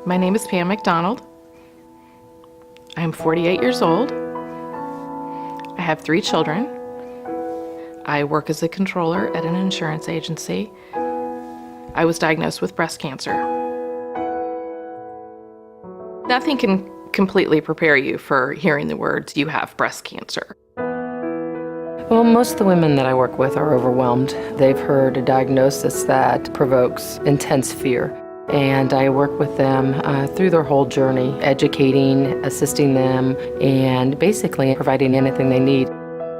My name is Pam McDonald. I'm 48 years old. I have 3 children. I work as a controller at an insurance agency. I was diagnosed with breast cancer. Nothing can completely prepare you for hearing the words, "you have breast cancer." Well, most of the women that I work with are overwhelmed. They've heard a diagnosis that provokes intense fear. And I work with them through their whole journey, educating, assisting them, and basically providing anything they need.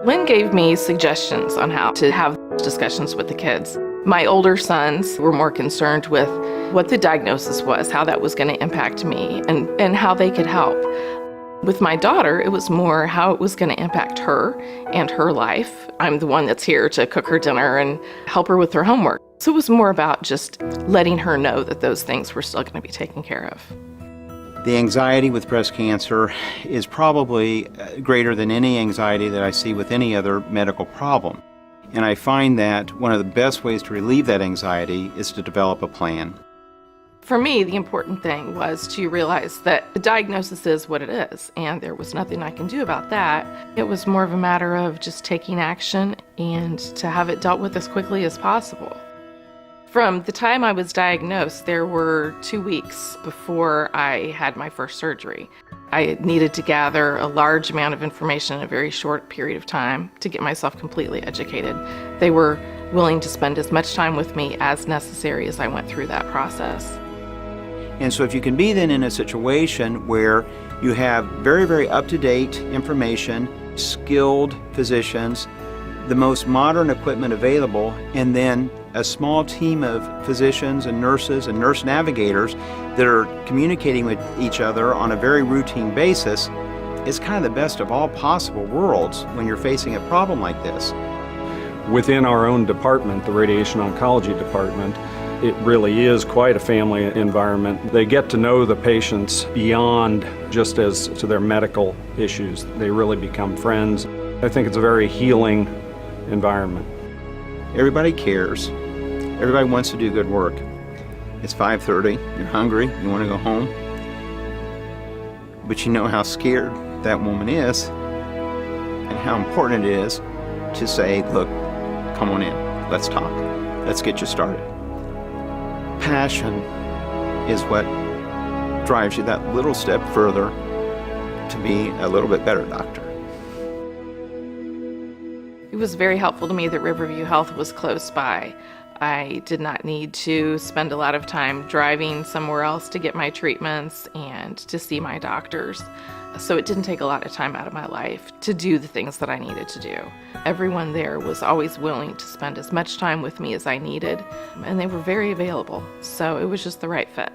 Lynn gave me suggestions on how to have discussions with the kids. My older sons were more concerned with what the diagnosis was, how that was going to impact me, and how they could help. With my daughter, it was more how it was going to impact her and her life. I'm the one that's here to cook her dinner and help her with her homework. So it was more about just letting her know that those things were still going to be taken care of. The anxiety with breast cancer is probably greater than any anxiety that I see with any other medical problem. And I find that one of the best ways to relieve that anxiety is to develop a plan. For me, the important thing was to realize that the diagnosis is what it is, and there was nothing I can do about that. It was more of a matter of just taking action and to have it dealt with as quickly as possible. From the time I was diagnosed, there were 2 weeks before I had my first surgery. I needed to gather a large amount of information in a very short period of time to get myself completely educated. They were willing to spend as much time with me as necessary as I went through that process. And so if you can be then in a situation where you have very, very up-to-date information, skilled physicians, the most modern equipment available, and then a small team of physicians and nurse navigators that are communicating with each other on a very routine basis, it's kind of the best of all possible worlds when you're facing a problem like this. Within our own department, the radiation oncology department, it really is quite a family environment. They get to know the patients beyond just as to their medical issues. They really become friends. I think it's a very healing environment. Everybody cares. Everybody wants to do good work. It's 5:30, you're hungry, you want to go home. But you know how scared that woman is and how important it is to say, look, come on in, let's talk, let's get you started. Passion is what drives you that little step further to be a little bit better doctor. It was very helpful to me that Riverview Health was close by. I did not need to spend a lot of time driving somewhere else to get my treatments and to see my doctors. So it didn't take a lot of time out of my life to do the things that I needed to do. Everyone there was always willing to spend as much time with me as I needed, and they were very available. So it was just the right fit.